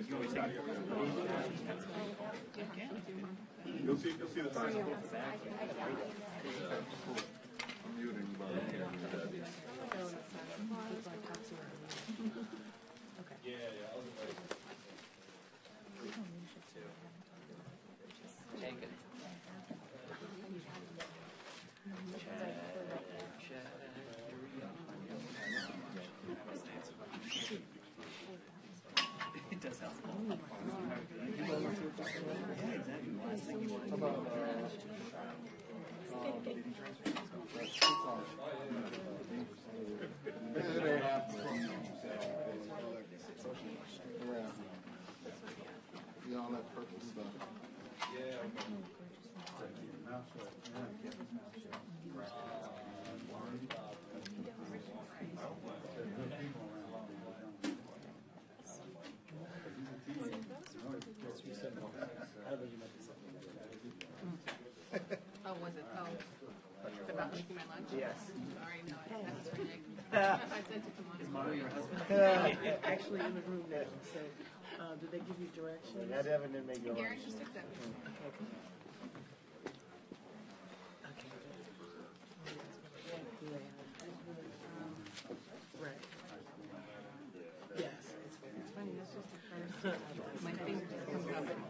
You'll see the size of it. I'm muting, but I can't mute that. Take it. It does help. Yeah, all that purple stuff. Oh, was it? Oh. About making my lunch? Yes. Sorry, no, I was for Nick. I sent it to Monica. Is Mario your husband? Actually, in the room now, so did they give you directions? That Evan didn't make your Gary just took that. Right. Yes. It's funny, this is the first. My finger just comes up and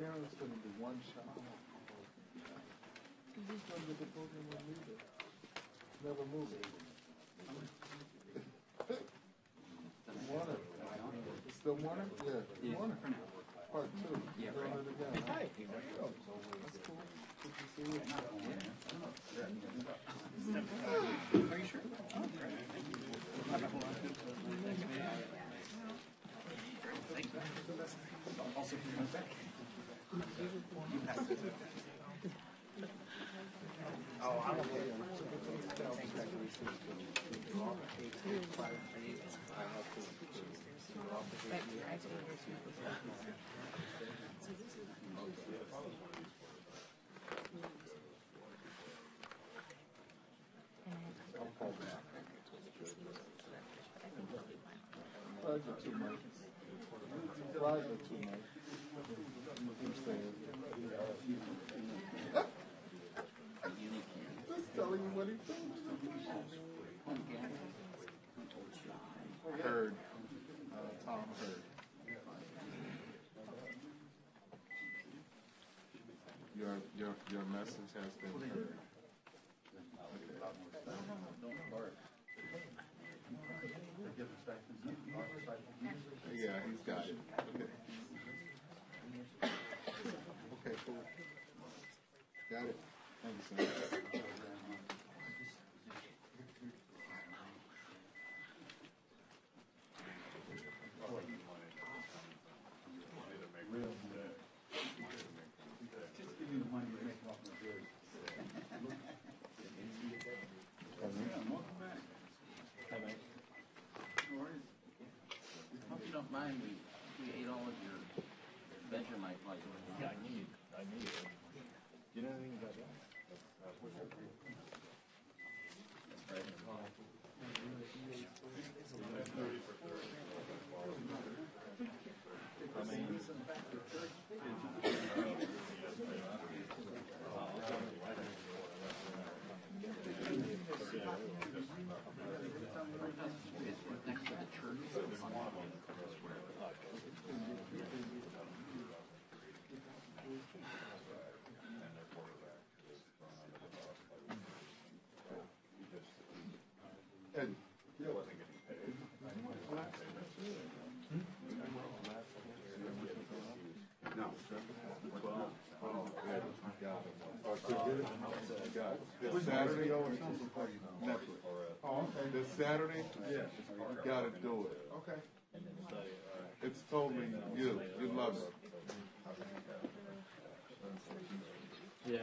It's going to be one shot. He's going to get the program will move it. Never move it. Water. Still water? Yeah. Water. Part 2. Yeah. Run it again. Hi. That's cool. Did you see it? Are you sure? Thank you. Also, back. Oh, I'm Flags are too much. Flags are too much. Just telling you what he thinks. Heard. Tom Heard. Your message has been heard. Yeah, he's got it. Okay. Okay, cool. Got it. Thanks, son. Hope you don't mind, we ate all of your Vegemite like. Yeah, I need it. You know anything about that? Next to the church. Saturday? Netflix. Oh, okay. This Saturday? Yeah. You gotta do it. Okay. It's totally you. You love it. Yeah.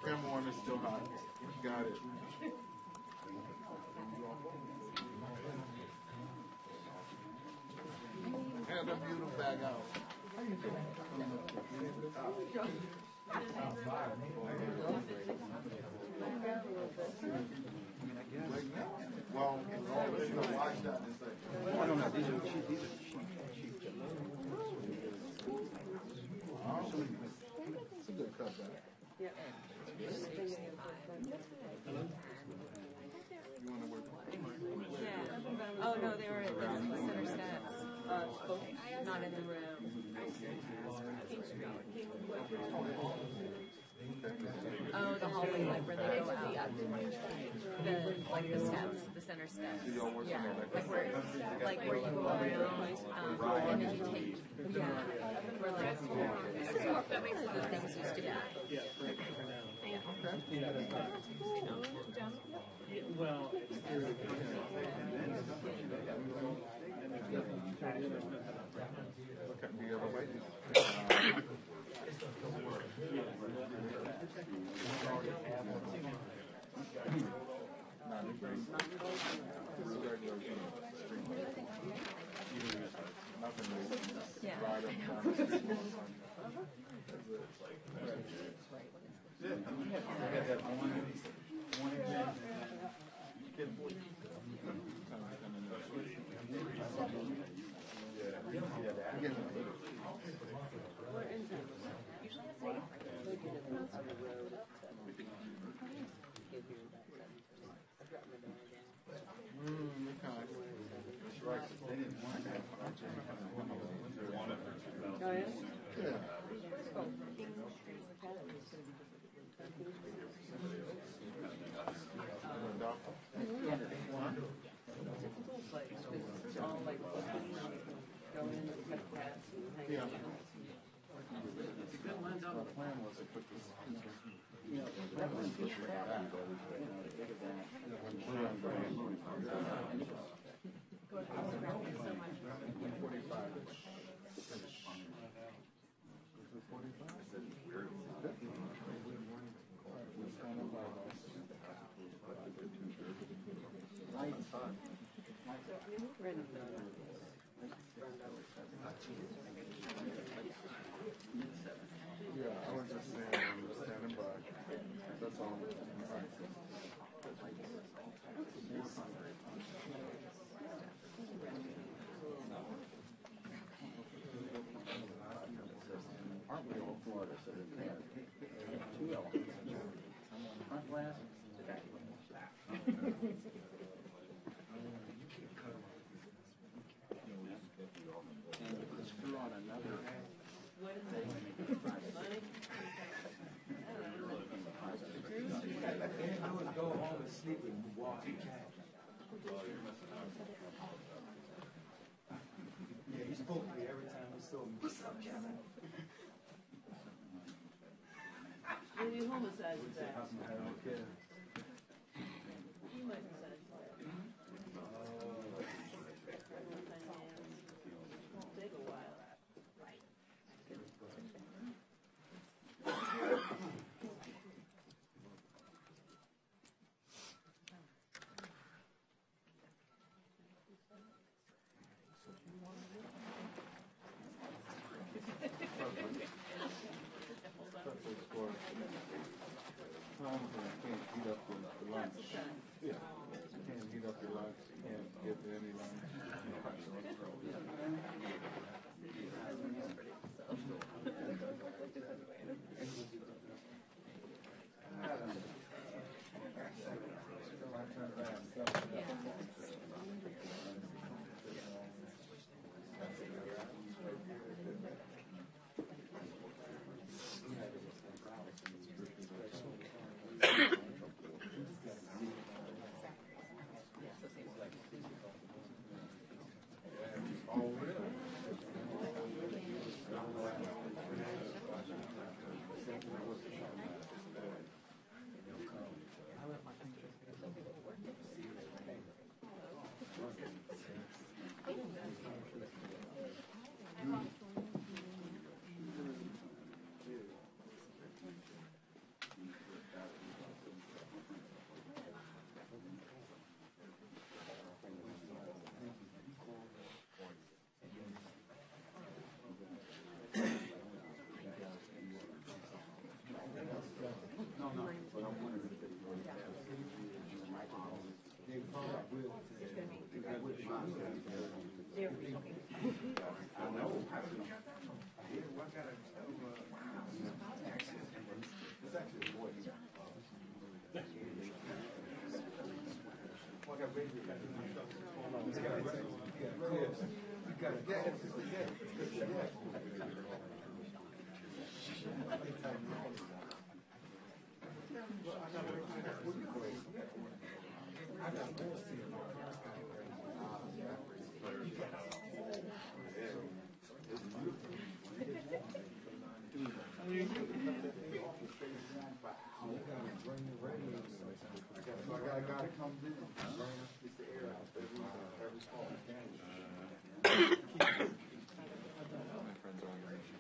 Camera one is still hot. Got it. And the beautiful bag out. How you doing? Well, you know, watch that. I don't know. These are cheap. It's a good cutback. Yeah. You want to work? Yeah. Oh no, they were at the center steps. Not in the room. Oh, the hallway, like where they go out. The steps, the center steps. Yeah, like where you go around, and then you take, where like the things used to be. Well, Okay, the other way. Yeah, I was just saying, I'm standing by. That's all. All right. Aren't we all Florida citizens? Two elements. Front glass, back glass. And you could screw on another. I would go home and sleep and walk the cat. Yeah, he spoke to me every time he saw me. What's up, Kevin? When you homicide is that? I don't care. He might be satisfied. Won't take a while. Can't heat up the lunch. Yeah. Can't heat up your lunch. Can't get any lunch. I gotta come visit. It's the air out there. Every fall. My friends are on the radio.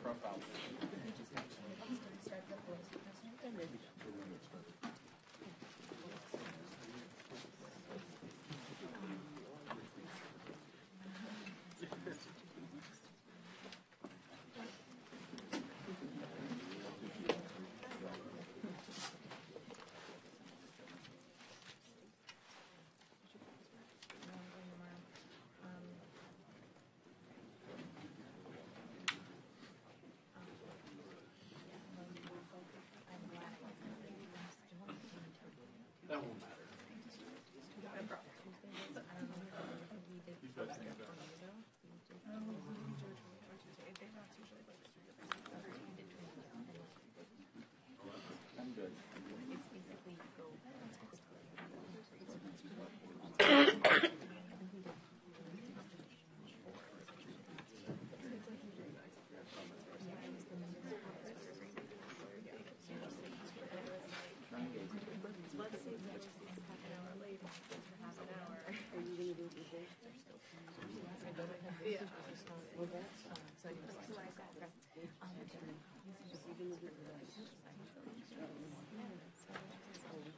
profile. That won't matter. I'm good.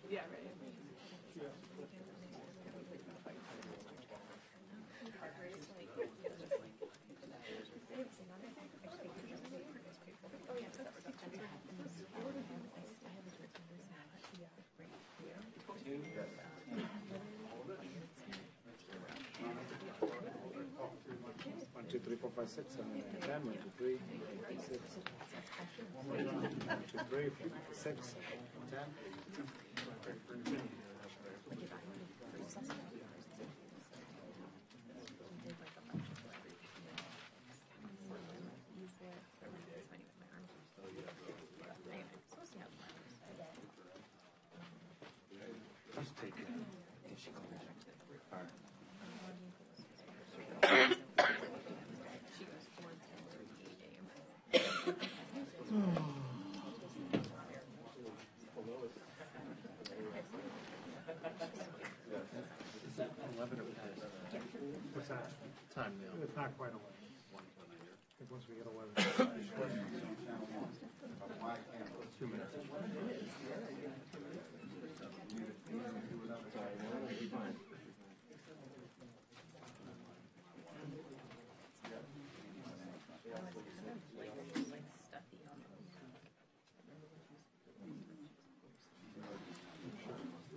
Yeah, right. One, two, three, four, five, six, 7, 8, 9, 10. 1, 2, 3, 6. 1, 2, 3, 4, 6, 10. Just take that. If she calls. All right. What's that? Time now. It's not quite 11. I think once we get 11. 2 minutes.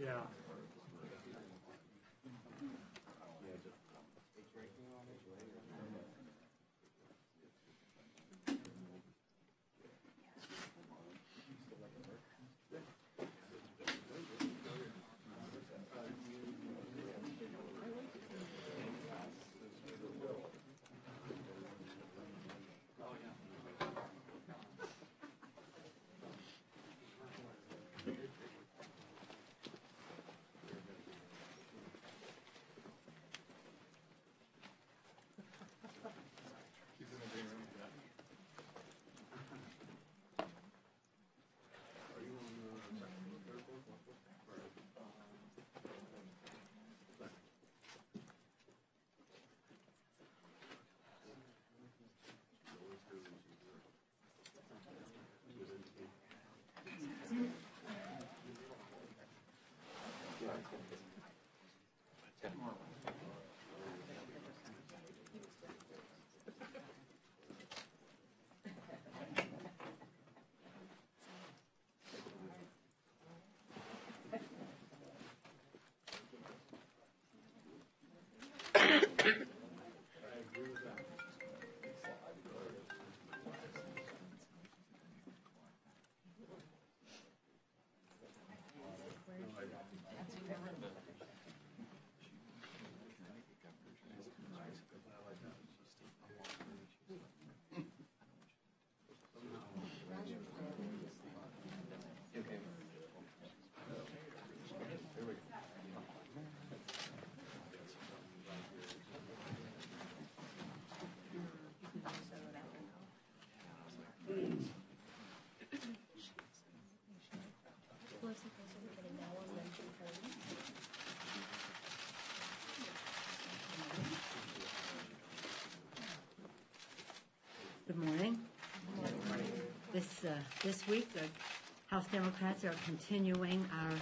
Yeah. This week, the House Democrats are continuing our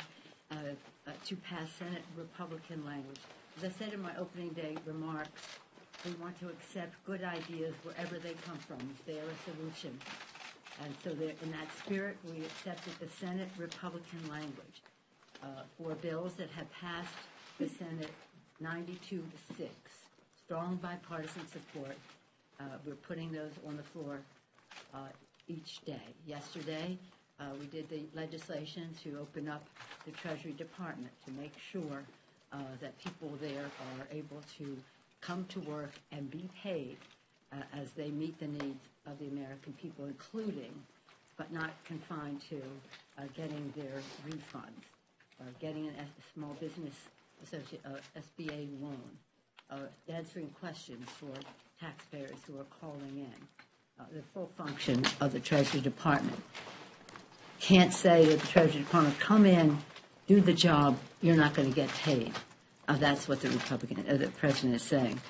to pass Senate Republican language. As I said in my opening day remarks, we want to accept good ideas wherever they come from. They are a solution. And so in that spirit, we accepted the Senate Republican language for bills that have passed the Senate 92-6. Strong bipartisan support. We're putting those on the floor each day. Yesterday, we did the legislation to open up the Treasury Department to make sure that people there are able to come to work and be paid as they meet the needs of the American people, including, but not confined to, getting their refunds, or getting a small business SBA loan, answering questions for taxpayers who are calling in. The full function of the Treasury Department. Can't say to the Treasury Department, come in, do the job, you're not going to get paid. That's what the President is saying.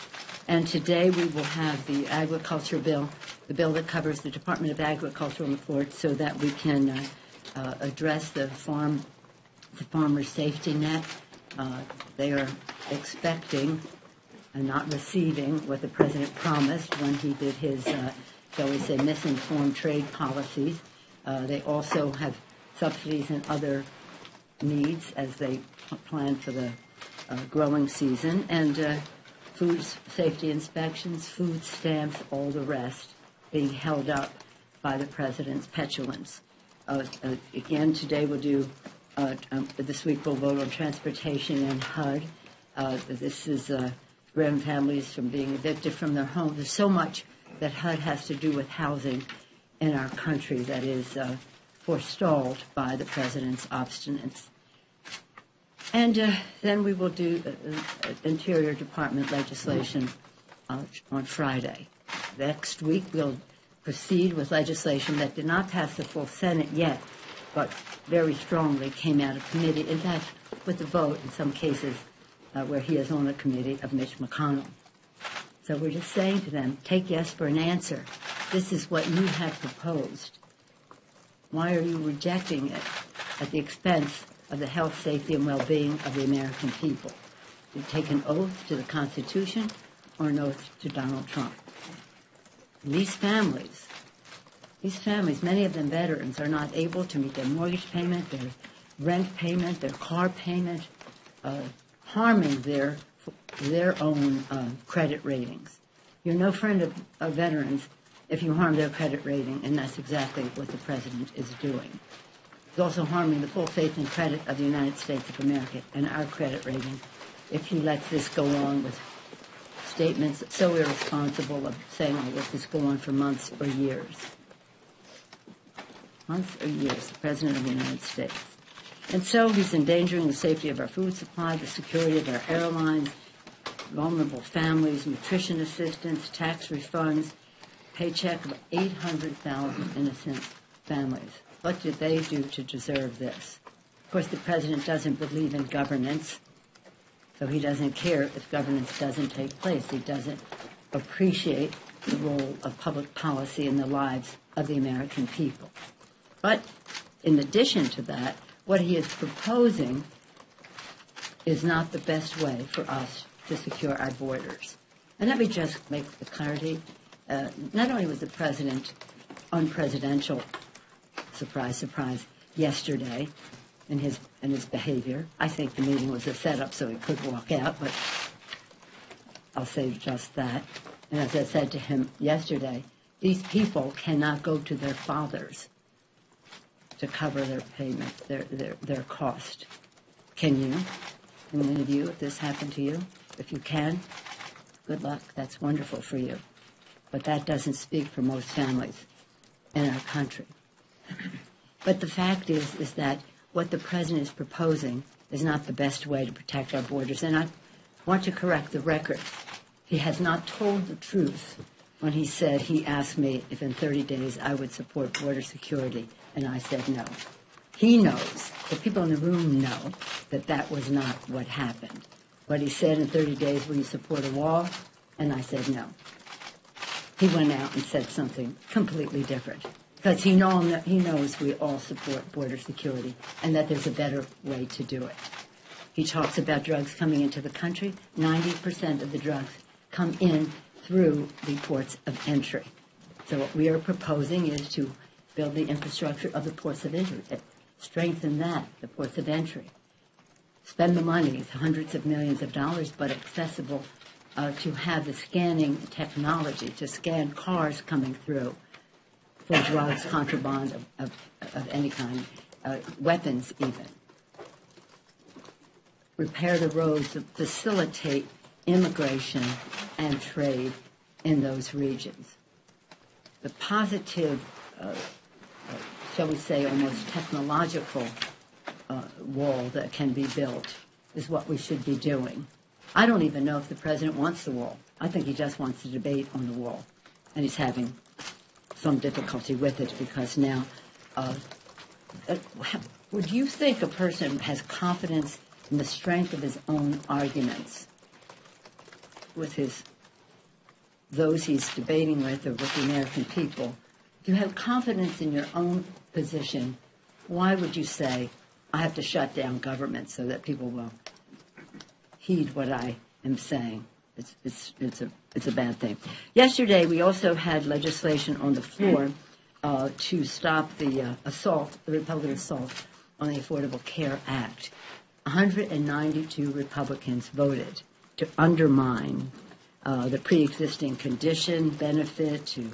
And today we will have the agriculture bill, the bill that covers the Department of Agriculture on the floor, so that we can address the farmer safety net. They are expecting and not receiving what the President promised when he did his, shall we say, misinformed trade policies. They also have subsidies and other needs as they plan for the growing season, and food safety inspections, food stamps, all the rest being held up by the President's petulance. Again, today we'll do, this week we'll vote on transportation and HUD. This is preventing families from being evicted from their homes. There's so much that HUD has to do with housing in our country that is forestalled by the President's obstinance. And then we will do Interior Department legislation on Friday. Next week, we'll proceed with legislation that did not pass the full Senate yet, but very strongly came out of committee, in fact, with the vote in some cases where he is on the committee of Mitch McConnell. So we're just saying to them, take yes for an answer. This is what you have proposed. Why are you rejecting it at the expense of the health, safety, and well-being of the American people? You take an oath to the Constitution or an oath to Donald Trump. And these families, many of them veterans, are not able to meet their mortgage payment, their rent payment, their car payment, harming their own credit ratings. You're no friend of veterans if you harm their credit rating, and that's exactly what the President is doing. He's also harming the full faith and credit of the United States of America and our credit rating if he lets this go on with statements so irresponsible of saying, I'll let this go on for months or years. Months or years, the President of the United States. And so he's endangering the safety of our food supply, the security of our airlines, vulnerable families, nutrition assistance, tax refunds, paycheck of 800,000 innocent families. What did they do to deserve this? Of course, the President doesn't believe in governance, so he doesn't care if governance doesn't take place. He doesn't appreciate the role of public policy in the lives of the American people. But in addition to that, what he is proposing is not the best way for us to secure our borders. And let me just make the clarity. Not only was the President unpresidential, surprise, surprise, yesterday in his behavior. I think the meeting was a setup so he could walk out, but I'll say just that. And as I said to him yesterday, these people cannot go to their fathers to cover their payment, their cost. Can you? Can any of you, if this happened to you? If you can, good luck. That's wonderful for you. But that doesn't speak for most families in our country. But the fact is that what the President is proposing is not the best way to protect our borders. And I want to correct the record. He has not told the truth when he said he asked me if in 30 days I would support border security, and I said no. He knows, the people in the room know, that that was not what happened. What he said in 30 days, will you support a wall? And I said no. He went out and said something completely different. because he knows we all support border security and that there's a better way to do it. He talks about drugs coming into the country. 90% of the drugs come in through the ports of entry. So what we are proposing is to build the infrastructure of the ports of entry, strengthen that, the ports of entry. Spend the money, hundreds of millions of dollars, but accessible to have the scanning technology to scan cars coming through for drugs, contraband of any kind, weapons even. Repair the roads to facilitate immigration and trade in those regions. The positive, shall we say, almost technological wall that can be built is what we should be doing. I don't even know if the president wants the wall. I think he just wants to debate on the wall, and he's having some difficulty with it because now, would you think a person has confidence in the strength of his own arguments with those he's debating with or with the American people? If you have confidence in your own position, why would you say, I have to shut down government so that people will heed what I am saying? It's a bad thing. Yesterday, we also had legislation on the floor to stop the Republican assault on the Affordable Care Act. 192 Republicans voted to undermine the pre-existing condition benefit to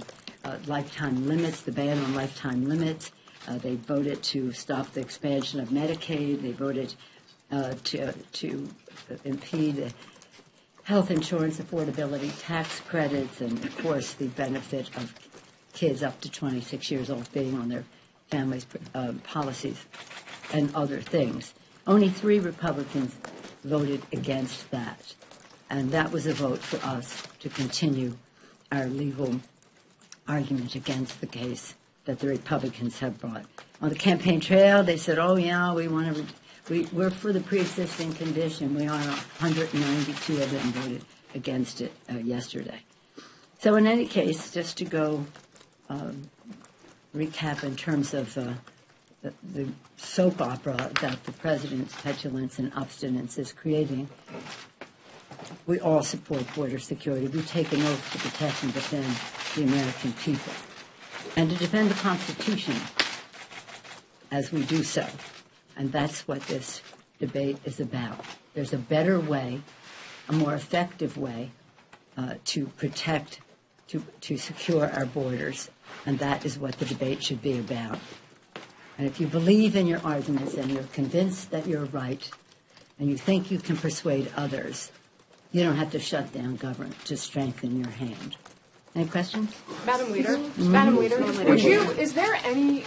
lifetime limits, the ban on lifetime limits. They voted to stop the expansion of Medicaid. They voted to impede health insurance affordability, tax credits, and, of course, the benefit of kids up to 26 years old being on their families' policies and other things. Only 3 Republicans voted against that, and that was a vote for us to continue our legal argument against the case that the Republicans have brought. On the campaign trail, they said, oh, yeah, we're for the pre-existing condition. We are 192 of them voted against it yesterday. So in any case, just to go recap in terms of the soap opera that the president's petulance and obstinance is creating, we all support border security. We take an oath to protect and defend the American people and to defend the Constitution as we do so. And that's what this debate is about. There's a better way, a more effective way to protect, to secure our borders, and that is what the debate should be about. And if you believe in your arguments and you're convinced that you're right and you think you can persuade others, you don't have to shut down government to strengthen your hand. Any questions? Madam Leader, Madam Leader, is there any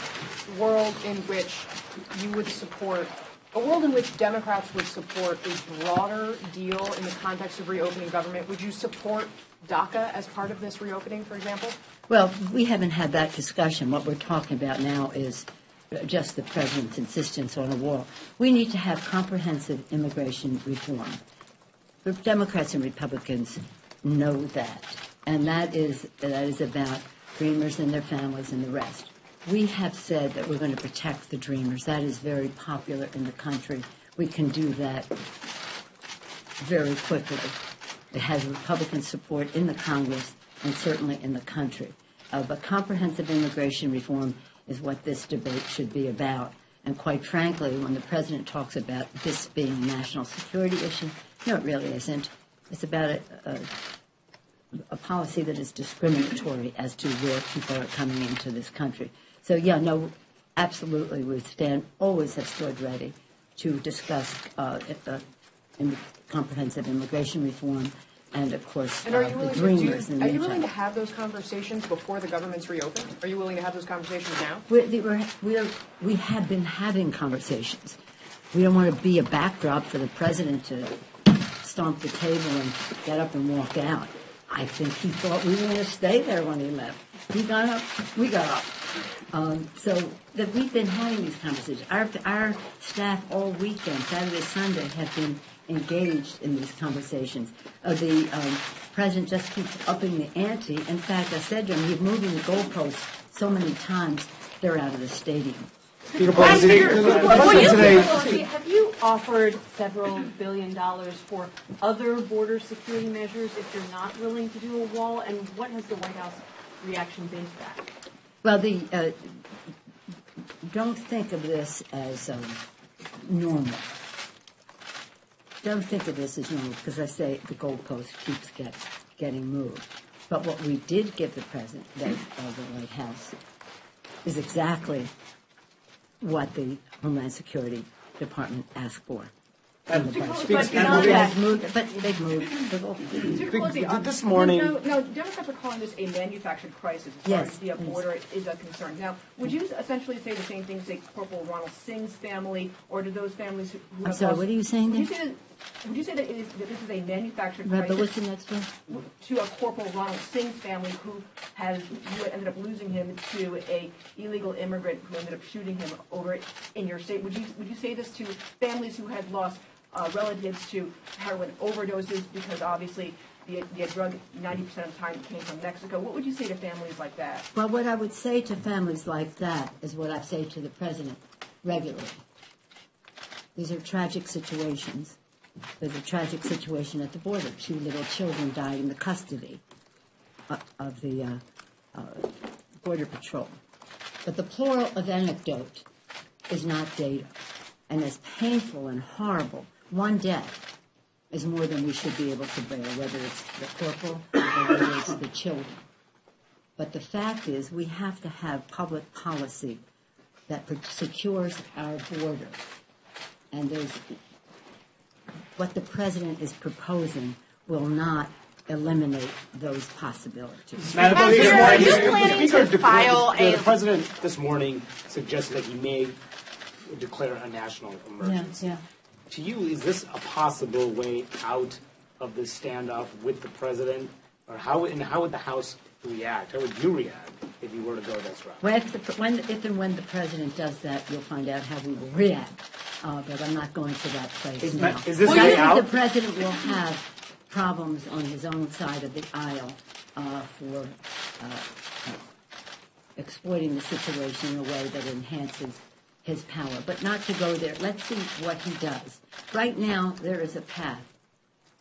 world in which you would support, a world in which Democrats would support a broader deal in the context of reopening government? Would you support DACA as part of this reopening, for example? Well, we haven't had that discussion. What we're talking about now is just the president's insistence on a wall. We need to have comprehensive immigration reform. The Democrats and Republicans know that, and that is about dreamers and their families and the rest. We have said that we're going to protect the dreamers. That is very popular in the country. We can do that very quickly. It has Republican support in the Congress and certainly in the country. But comprehensive immigration reform is what this debate should be about. And quite frankly, when the president talks about this being a national security issue, no, it really isn't. It's about a policy that is discriminatory as to where people are coming into this country. So, yeah, no, absolutely, we always have stood ready to discuss comprehensive immigration reform and, of course, and are you the willing dreamers. Are you willing to have those conversations before the government's reopened? Are you willing to have those conversations now? We have been having conversations. We don't want to be a backdrop for the president to stomp the table and get up and walk out. I think he thought we were going to stay there when he left. He got up, we got up. So that we've been having these conversations. Our staff all weekend, Saturday, Sunday, have been engaged in these conversations. The president just keeps upping the ante. In fact, I said to him, he's moving the goalposts so many times they're out of the stadium. Have you offered several $1 billion for other border security measures if you're not willing to do a wall? And what has the White House reaction been to that? Well, don't think of this as normal. Don't think of this as normal, because I say the goalpost keeps getting moved. But what we did give the President of the White House is exactly what the Homeland Security Department asked for. And they've moved. This morning. No, Democrats are calling this a manufactured crisis as far as the border is a concern. Now, would you essentially say the same thing, say, Corporal Ronald Singh's family, or do those families who I'm sorry, what are you saying there? Would you say that, that this is a manufactured crisis? But what's the next one? To a Corporal Ronald Singh's family who ended up losing him to a illegal immigrant who ended up shooting him over in your state. Would you say this to families who had lost relatives to heroin overdoses because obviously the drug 90% of the time came from Mexico? What would you say to families like that? Well, what I would say to families like that is what I say to the President regularly. These are tragic situations. There's a tragic situation at the border. 2 little children died in the custody of the Border Patrol. But the plural of anecdote is not data. And as painful and horrible, one death is more than we should be able to bear, whether it's the corporal or whether it's the children. But the fact is we have to have public policy that secures our border. And what the President is proposing will not eliminate those possibilities. Madam Speaker, are you planning to file the President this morning suggested that he may declare a national emergency. Yeah. To you, is this a possible way out of this standoff with the President? Or how would the House react? How would you react if you were to go this route? Well, if and when the President does that, you'll find out how we will react. But I'm not going to that place now. Is this I way think out? the President will have problems on his own side of the aisle for exploiting the situation in a way that enhances his power. But not to go there. Let's see what he does. Right now, there is a path.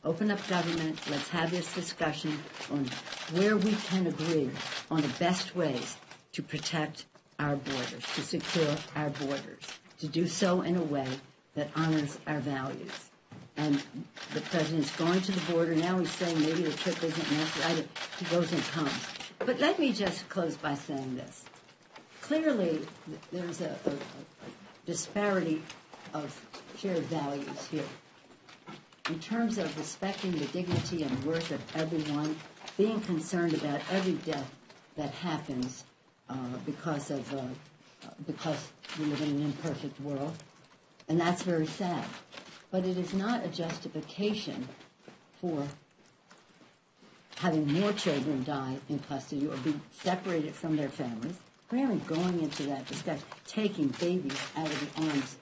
Open up government. Let's have this discussion on where we can agree on the best ways to protect our borders, to secure our borders, to do so in a way that honors our values. And the President's going to the border. Now he's saying maybe the trip isn't necessary. He goes and comes. But let me just close by saying this. Clearly, there's a disparity of shared values here. In terms of respecting the dignity and worth of everyone, being concerned about every death that happens because we live in an imperfect world, and that's very sad. But it is not a justification for having more children die in custody or be separated from their families. We're even going into that discussion, taking babies out of the arms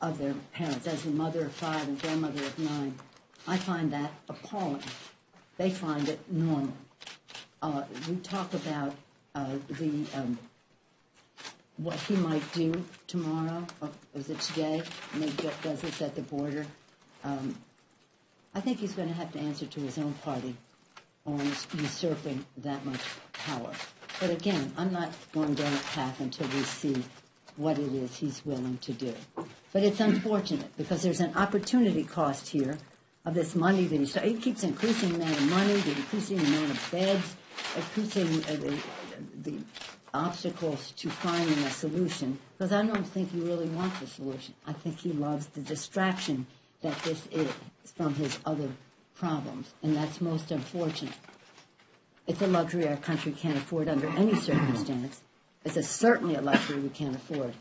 of their parents. As a mother of 5 and grandmother of 9, I find that appalling. They find it normal. We talk about what he might do tomorrow, or was it today, and he does this at the border. I think he's going to have to answer to his own party on usurping that much power. But again, I'm not going down a path until we see what it is he's willing to do. But it's unfortunate because there's an opportunity cost here of this money that he keeps increasing the amount of money, increasing the amount of beds, increasing the obstacles to finding a solution, because I don't think he really wants a solution. I think he loves the distraction that this is from his other problems, and that's most unfortunate. It's a luxury our country can't afford under any circumstance. It's certainly a luxury we can't afford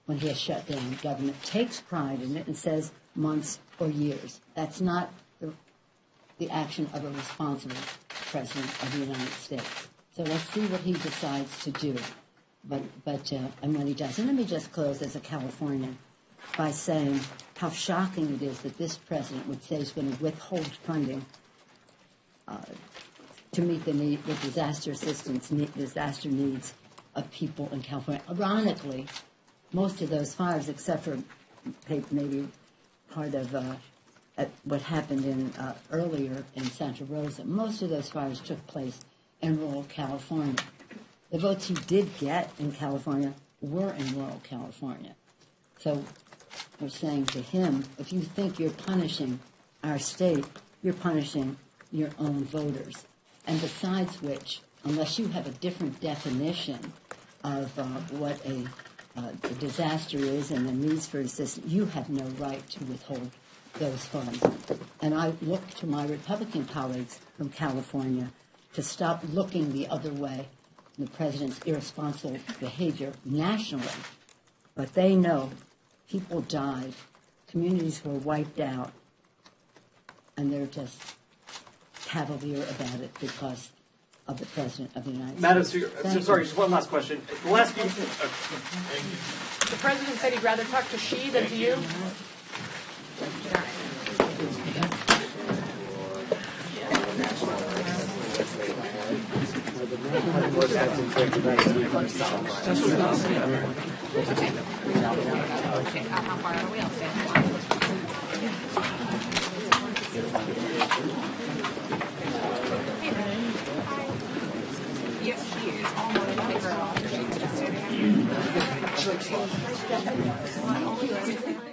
when he has shut down the government, takes pride in it, and says months or years. That's not the action of a responsible President of the United States. So let's see what he decides to do, and when he does. And let me just close as a Californian by saying how shocking it is that this President would say he's going to withhold funding to meet the disaster assistance, disaster needs of people in California. Ironically, most of those fires, except for maybe part of what happened in earlier in Santa Rosa, most of those fires took place in rural California. The votes he did get in California were in rural California. So we're saying to him, if you think you're punishing our state, you're punishing your own voters. And besides which, unless you have a different definition of what a disaster is and the needs for assistance, you have no right to withhold those funds. And I look to my Republican colleagues from California to stop looking the other way, the president's irresponsible behavior nationally. But they know people died, communities were wiped out, and they're just cavalier about it because of the President of the United Madam States. Speaker, sorry, just one last question. The last few... The president said he'd rather talk to she than to you. How far are we? I'll stand. Yes, she is almost in favor of all. She's just sitting.